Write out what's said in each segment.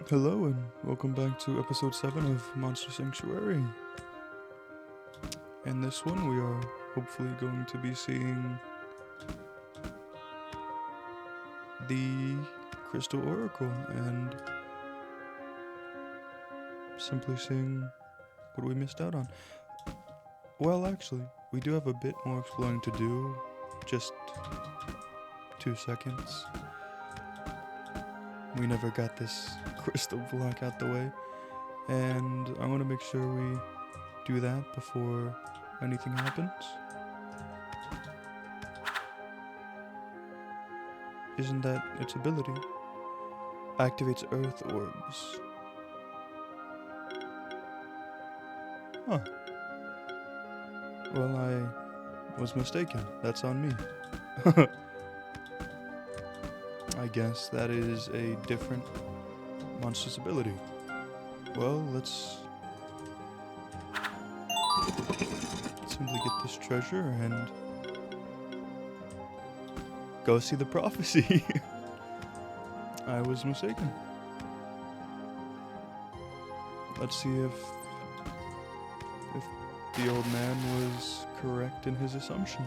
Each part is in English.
Hello and welcome back to episode 7 of Monster Sanctuary. In this one we are hopefully going to be seeing the Crystal Oracle and simply seeing what we missed out on. Well, actually, we do have a bit more exploring to do. Just 2 seconds. We never got this crystal block out the way, and I want to make sure we do that before anything happens. Isn't that its ability? Activates earth orbs. Huh. Well, I was mistaken. That's on me. I guess that is a different monster's ability. Well, let's simply get this treasure and go see the prophecy. I was mistaken. Let's see if the old man was correct in his assumption.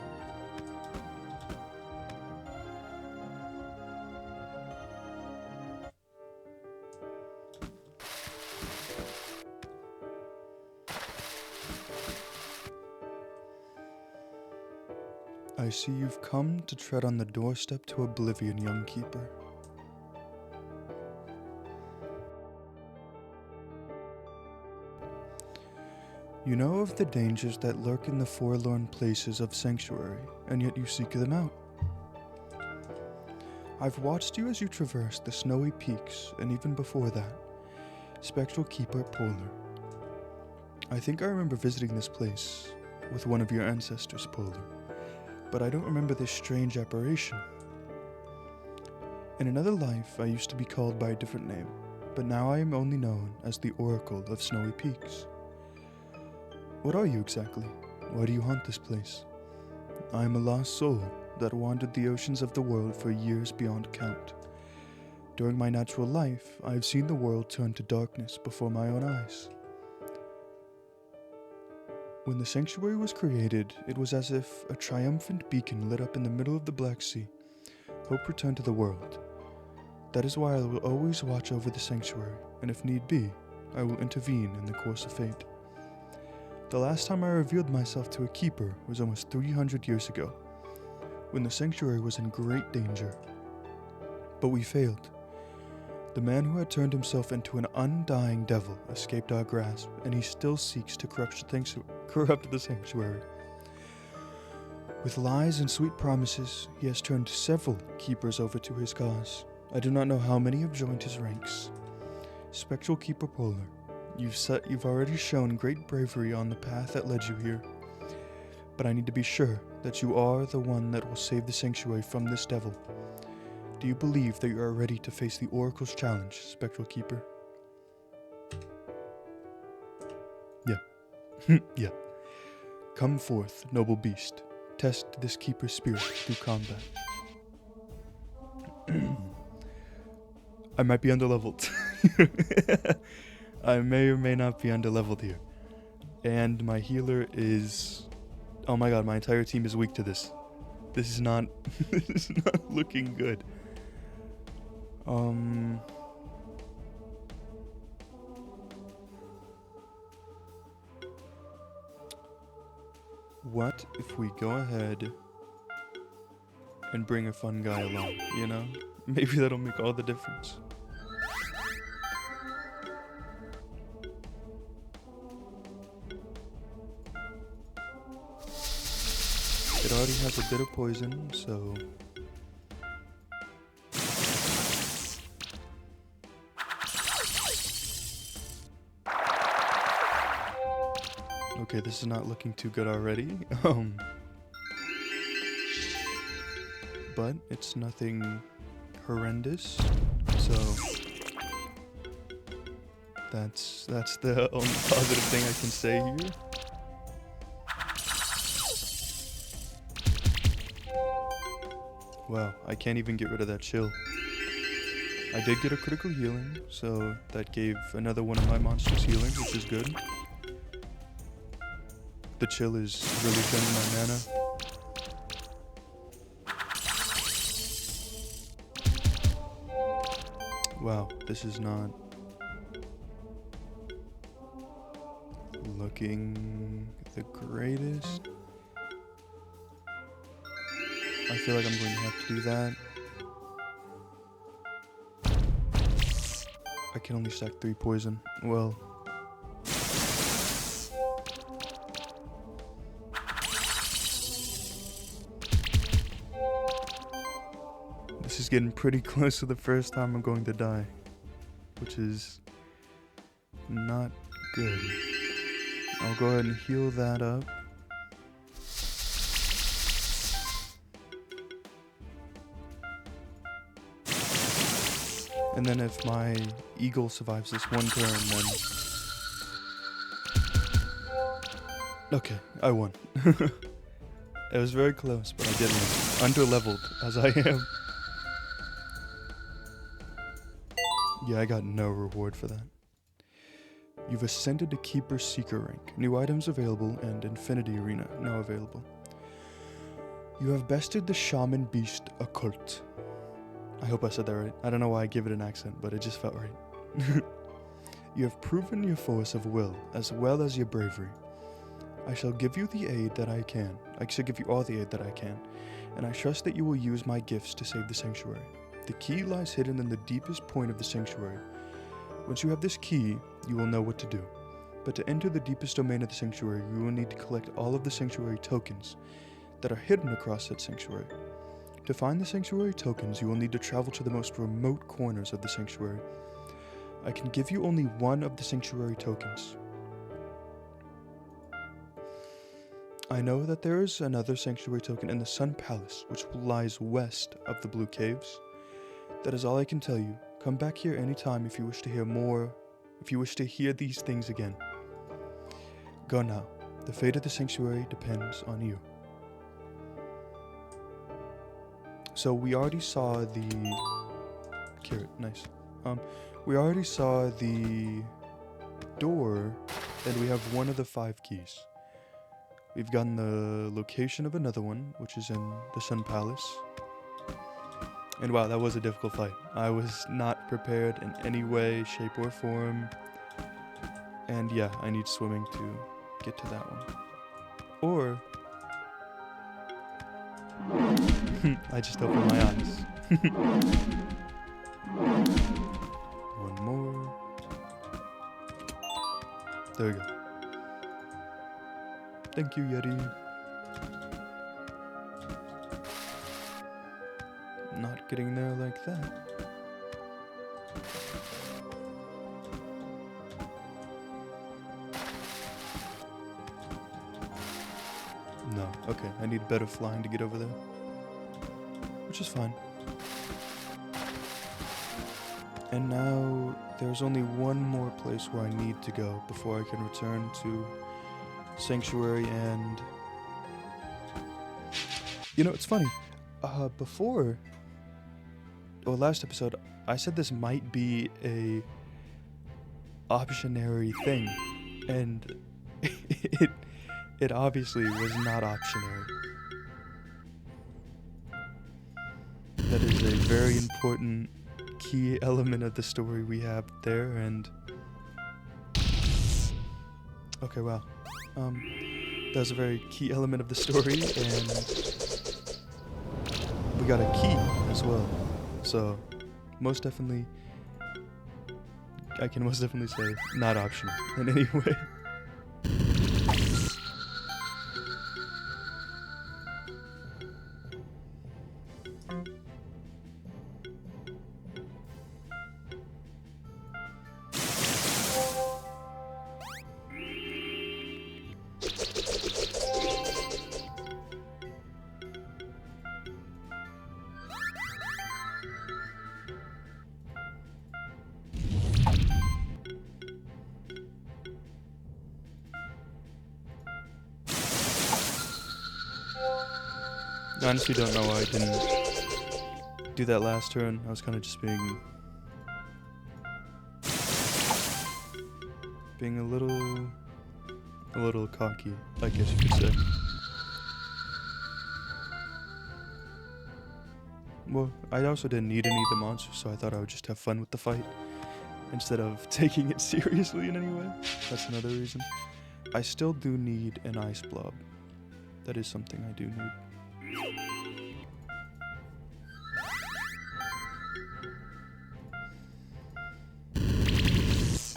I see you've come to tread on the doorstep to oblivion, young keeper. You know of the dangers that lurk in the forlorn places of Sanctuary, and yet you seek them out. I've watched you as you traverse the snowy peaks, and even before that, Spectral Keeper Polar. I think I remember visiting this place with one of your ancestors, Polar, but I don't remember this strange apparition. In another life, I used to be called by a different name, but now I am only known as the Oracle of Snowy Peaks. What are you exactly? Why do you haunt this place? I am a lost soul that wandered the oceans of the world for years beyond count. During my natural life, I have seen the world turn to darkness before my own eyes. When the sanctuary was created, it was as if a triumphant beacon lit up in the middle of the Black Sea. Hope returned to the world. That is why I will always watch over the sanctuary, and if need be, I will intervene in the course of fate. The last time I revealed myself to a keeper was almost 300 years ago, when the sanctuary was in great danger. But we failed. The man who had turned himself into an undying devil escaped our grasp, and he still seeks to corrupt the sanctuary. With lies and sweet promises, he has turned several keepers over to his cause. I do not know how many have joined his ranks. Spectral Keeper Polar, you've already shown great bravery on the path that led you here, but I need to be sure that you are the one that will save the sanctuary from this devil. Do you believe that you are ready to face the Oracle's challenge, Spectral Keeper? Yeah. Yeah. Come forth, noble beast. Test this keeper's spirit through combat. I might be underleveled. I may or may not be underleveled here. And my healer is... Oh my god, my entire team is weak to this. This is not... this is not looking good. What if we go ahead and bring a fun guy along, you know? Maybe that'll make all the difference. It already has a bit of poison, so... Okay, this is not looking too good already. But it's nothing horrendous, so that's the only positive thing I can say here. Wow, I can't even get rid of that chill. I did get a critical healing, so that gave another one of my monsters healing, which is good. The chill is really draining my mana. Wow, this is not looking the greatest. I feel like I'm going to have to do that. I can only stack 3 poison. Well, this is getting pretty close to the first time I'm going to die, which is not good. I'll go ahead and heal that up. And then if my eagle survives this one turn, then... Okay, I won. It was very close, but I did win. Under-leveled, as I am. Yeah, I got no reward for that. You've ascended to Keeper Seeker rank. New items available and Infinity Arena now available. You have bested the Shaman Beast Occult. I hope I said that right. I don't know why I give it an accent, but it just felt right. You have proven your force of will, as well as your bravery. I shall give you the aid that I can. I shall give you all the aid that I can, and I trust that you will use my gifts to save the sanctuary. The key lies hidden in the deepest point of the sanctuary. Once you have this key, you will know what to do. But to enter the deepest domain of the sanctuary, you will need to collect all of the sanctuary tokens that are hidden across that sanctuary. To find the sanctuary tokens, you will need to travel to the most remote corners of the sanctuary. I can give you only one of the sanctuary tokens. I know that there is another sanctuary token in the Sun Palace, which lies west of the Blue Caves. That is all I can tell you. Come back here anytime if you wish to hear more, if you wish to hear these things again. Go now. The fate of the sanctuary depends on you. So we already saw the carrot, nice. We already saw the door, and we have one of the 5 keys. We've gotten the location of another one, which is in the Sun Palace. And wow, that was a difficult fight. I was not prepared in any way, shape, or form. And yeah, I need swimming to get to that one. Or... I just opened my eyes. One more. There we go. Thank you, Yeti. Not getting there like that. No, okay, I need better flying to get over there. Which is fine. And now there's only one more place where I need to go before I can return to Sanctuary. And you know, it's funny, before, or last episode, I said this might be a optionary thing, and it obviously was not optionary. That is a very important key element of the story we have there, and... Okay, wow. That was a very key element of the story, and we got a key as well. So, most definitely, I can most definitely say not optional in any way. I honestly don't know why I didn't do that last turn. I was kind of just being being a little cocky, I guess you could say. Well, I also didn't need any of the monsters, so I thought I would just have fun with the fight instead of taking it seriously in any way. That's another reason. I still do need an ice blob. That is something I do need.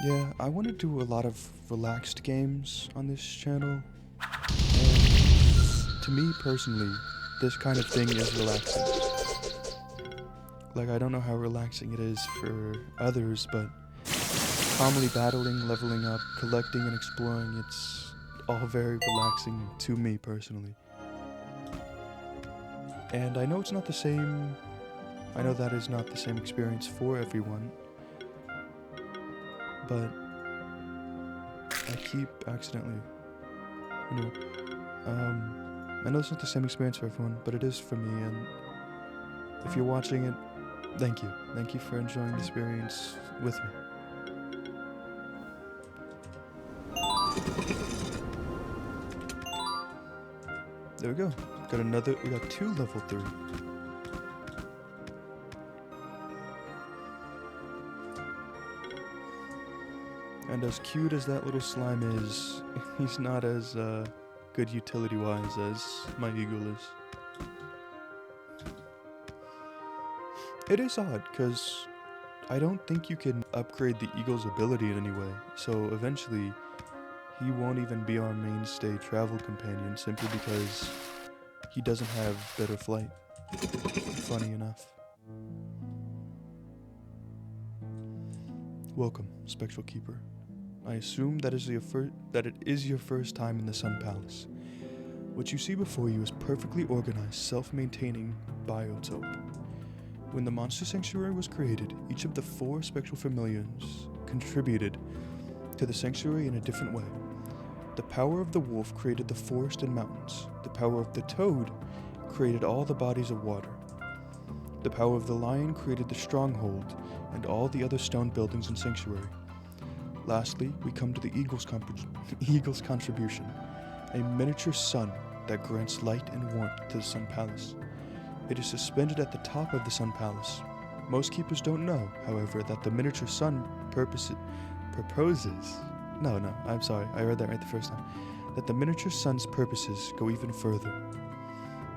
Yeah, I want to do a lot of relaxed games on this channel. And to me personally, this kind of thing is relaxing. Like, I don't know how relaxing it is for others, but calmly battling, leveling up, collecting, and exploring, it's all very relaxing to me personally. And I know it's not the same. I know that is not the same experience for everyone. But I keep accidentally, I know it's not the same experience for everyone, but it is for me, and if you're watching it, thank you. Thank you for enjoying the experience with me. There we go. We got 2 level 3. And as cute as that little slime is, he's not as good utility-wise as my eagle is. It is odd, because I don't think you can upgrade the eagle's ability in any way, so eventually he won't even be our mainstay travel companion simply because he doesn't have better flight. Funny enough. Welcome, Spectral Keeper. I assume that it is your first time in the Sun Palace. What you see before you is perfectly organized, self-maintaining biotope. When the Monster Sanctuary was created, each of the 4 spectral familiars contributed to the sanctuary in a different way. The power of the wolf created the forest and mountains. The power of the toad created all the bodies of water. The power of the lion created the stronghold and all the other stone buildings and sanctuary. Lastly, we come to the eagle's contribution, a miniature sun that grants light and warmth to the Sun Palace. It is suspended at the top of the Sun Palace. Most keepers don't know, however, that the miniature sun I read that right the first time. That the miniature sun's purposes go even further.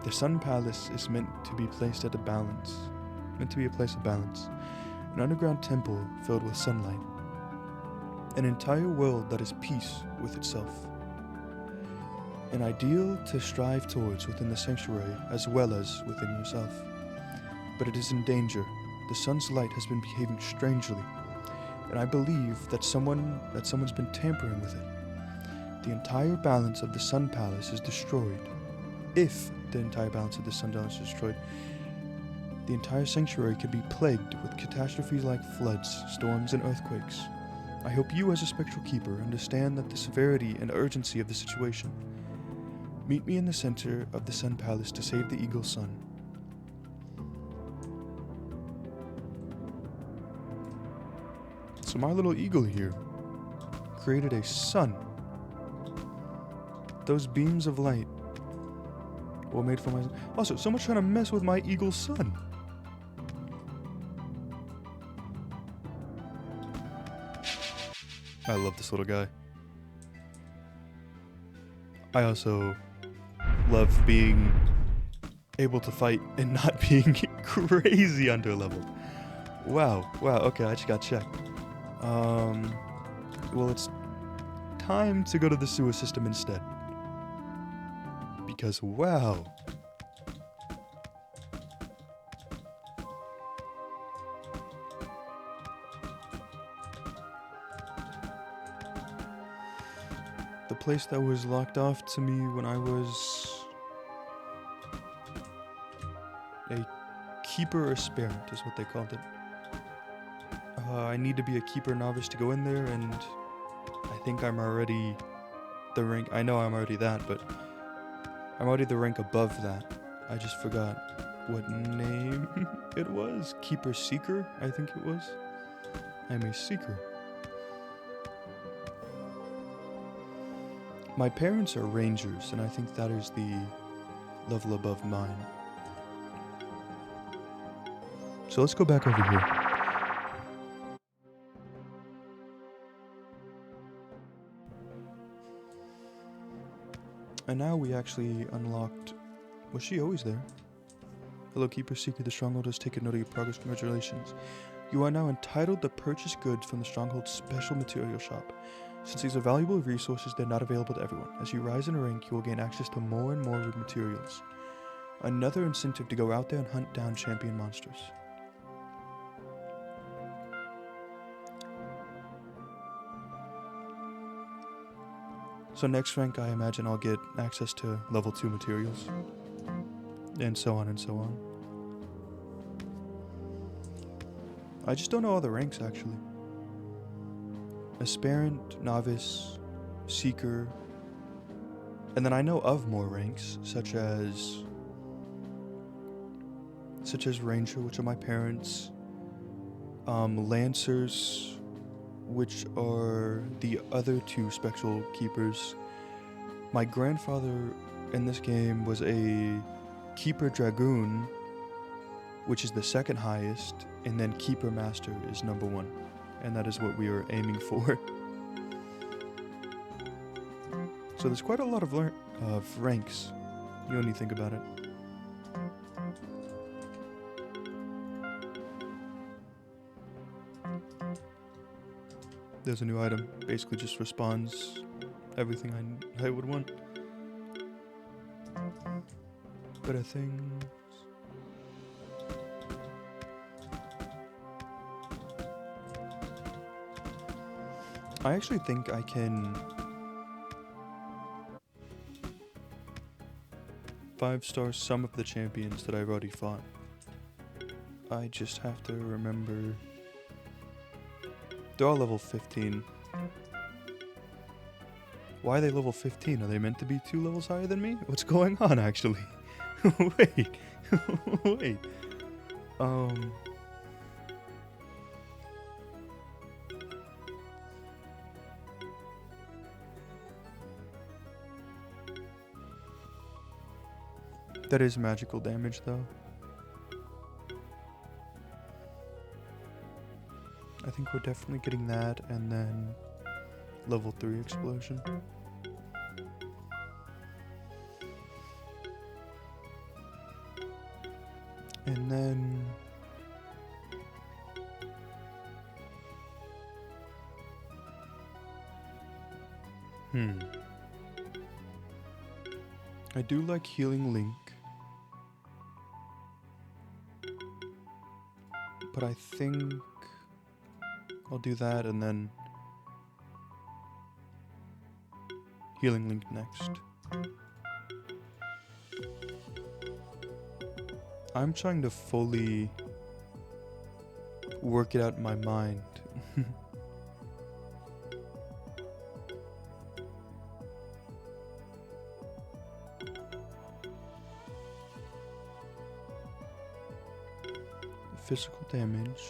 The Sun Palace is meant to be a place of balance. An underground temple filled with sunlight. An entire world that is peace with itself. An ideal to strive towards within the sanctuary as well as within yourself. But it is in danger. The sun's light has been behaving strangely, and I believe that someone's been tampering with it. The entire balance of the Sun Palace is destroyed. If the entire balance of the Sun Palace is destroyed, the entire sanctuary could be plagued with catastrophes like floods, storms, and earthquakes. I hope you as a Spectral Keeper understand that the severity and urgency of the situation. Meet me in the center of the Sun Palace to save the Eagle Sun. So my little eagle here created a sun. Those beams of light were made for my... Also, someone's trying to mess with my eagle's sun. I love this little guy. I also love being able to fight and not being crazy underleveled. Wow, okay, I just got checked. Well, it's time to go to the sewer system instead. Because, wow. The place that was locked off to me when I was a keeper aspirant is what they called it. I need to be a keeper novice to go in there, and I think I'm already the rank. I know I'm already that, but I'm already the rank above that. I just forgot what name it was. Keeper Seeker, I think it was. I'm a seeker. My parents are rangers, and I think that is the level above mine. So let's go back over here. And now we actually unlocked... Was she always there? Hello, Keeper Seeker. The Stronghold has taken note of your progress. Congratulations. You are now entitled to purchase goods from the Stronghold's special material shop. Since these are valuable resources, they're not available to everyone. As you rise in rank, you will gain access to more and more materials. Another incentive to go out there and hunt down champion monsters. So next rank, I imagine I'll get access to level 2 materials. And so on and so on. I just don't know all the ranks, actually. Aspirant, Novice, Seeker. And then I know of more ranks, such as Ranger, which are my parents. Lancers, which are the other 2 Spectral Keepers. My grandfather in this game was a Keeper Dragoon, which is the 2nd highest, and then Keeper Master is number 1. And that is what we are aiming for. So there's quite a lot of ranks, when you think about it. There's a new item. Basically just respawns everything I would want. Better things. I actually think I can 5-star some of the champions that I've already fought. I just have to remember. They're all level 15. Why are they level 15? Are they meant to be 2 levels higher than me? What's going on, actually? Wait. Wait. That is magical damage, though. I think we're definitely getting that, and then level 3 explosion. And then... I do like Healing Link. But I think I'll do that and then Healing Link next. I'm trying to fully work it out in my mind. Physical damage.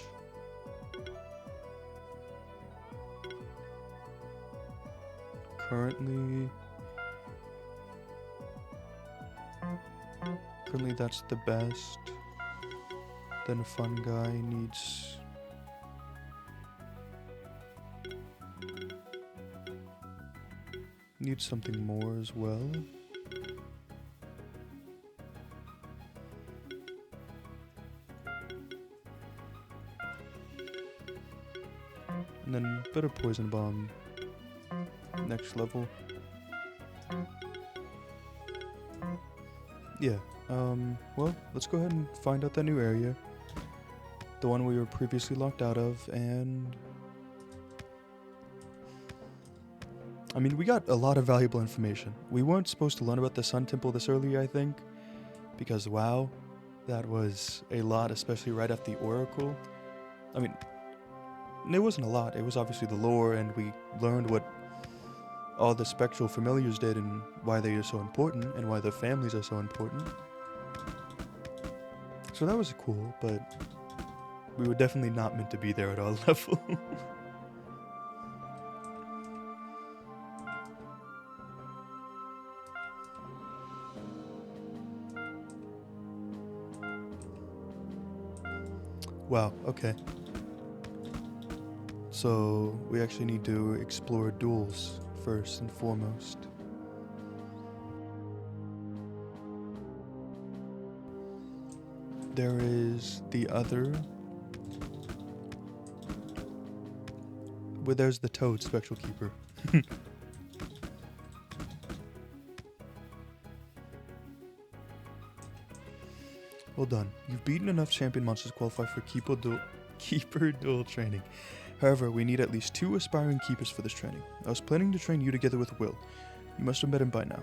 Currently that's the best. Then a fun guy needs something more as well. And then better poison bomb next level. Yeah, well, let's go ahead and find out that new area. The one we were previously locked out of, and... I mean, we got a lot of valuable information. We weren't supposed to learn about the Sun Temple this early, I think, because, wow, that was a lot, especially right after the Oracle. I mean, it wasn't a lot. It was obviously the lore, and we learned what all the spectral familiars did and why they are so important and why their families are so important. So that was cool, but we were definitely not meant to be there at our level. Wow, okay. So, we actually need to explore duels first and foremost. There is the other... Well, there's the Toad Spectral Keeper. Well done. You've beaten enough champion monsters to qualify for keeper duel training. However, we need at least 2 aspiring keepers for this training. I was planning to train you together with Will. You must have met him by now.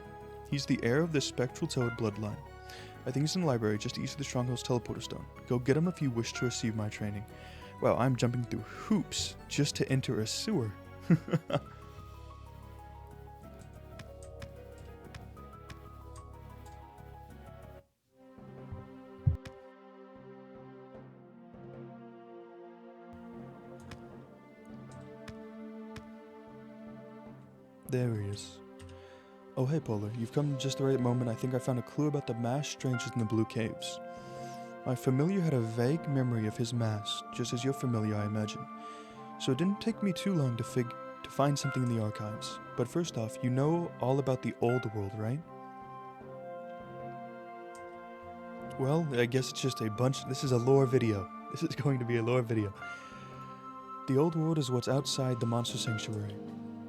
He's the heir of the Spectral Toad bloodline. I think he's in the library just east of the Stronghold's teleporter stone. Go get him if you wish to receive my training. Wow, I'm jumping through hoops just to enter a sewer. There he is. Oh hey Polar, you've come just the right moment. I think I found a clue about the masked strangers in the Blue Caves. My familiar had a vague memory of his mask, just as your familiar I imagine. So it didn't take me too long to find something in the archives. But first off, you know all about the old world, right? Well, I guess it's just a bunch. This is a lore video. This is going to be a lore video. The old world is what's outside the monster sanctuary.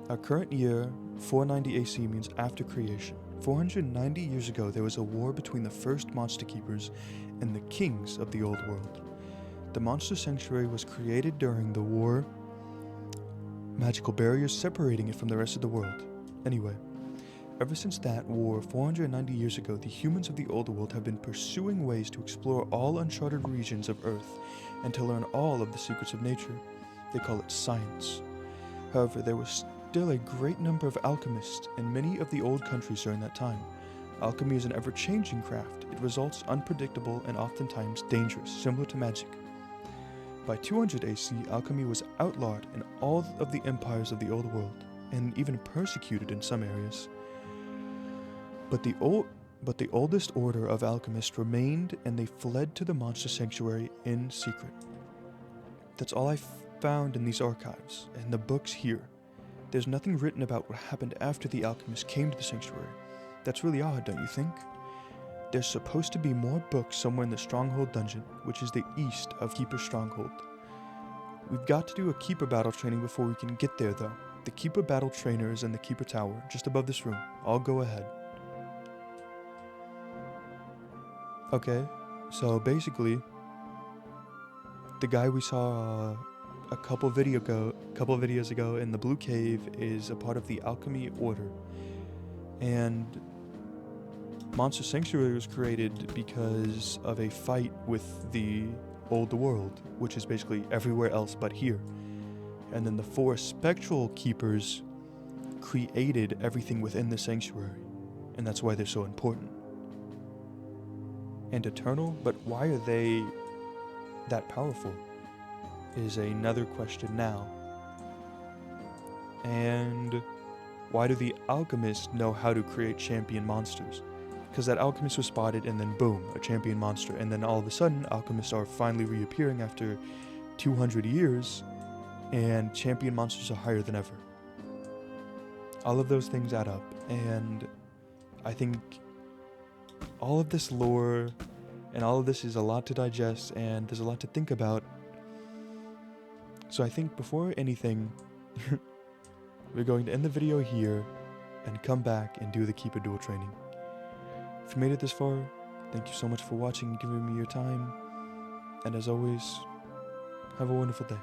Our current year, 490 AC, means after creation. 490 years ago, there was a war between the first monster keepers and the kings of the old world. The monster sanctuary was created during the war, magical barriers separating it from the rest of the world. Anyway, ever since that war 490 years ago, the humans of the old world have been pursuing ways to explore all uncharted regions of Earth and to learn all of the secrets of nature. They call it science. However, there was still a great number of alchemists in many of the old countries during that time. Alchemy is an ever-changing craft. It results unpredictable and oftentimes dangerous, similar to magic. By 200 AC, alchemy was outlawed in all of the empires of the old world, and even persecuted in some areas. But the oldest order of alchemists remained, and they fled to the monster sanctuary in secret. That's all I found in these archives, and the books here. There's nothing written about what happened after the alchemists came to the sanctuary. That's really odd, don't you think? There's supposed to be more books somewhere in the Stronghold dungeon, which is the east of Keeper's Stronghold. We've got to do a Keeper battle training before we can get there, though. The Keeper battle trainer is in the Keeper Tower, just above this room. I'll go ahead. Okay, so basically, the guy we saw a couple videos ago in the Blue Cave is a part of the Alchemy Order. And Monster Sanctuary was created because of a fight with the old world, which is basically everywhere else but here. And then the 4 spectral keepers created everything within the sanctuary, and that's why they're so important. And eternal, but why are they that powerful is another question now. And why do the alchemists know how to create champion monsters? Because that alchemist was spotted and then boom, a champion monster, and then all of a sudden alchemists are finally reappearing after 200 years and champion monsters are higher than ever. All of those things add up, and I think all of this lore and all of this is a lot to digest, and there's a lot to think about. So I think before anything, we're going to end the video here and come back and do the Keeper Duel training. If you made it this far, thank you so much for watching and giving me your time. And as always, have a wonderful day.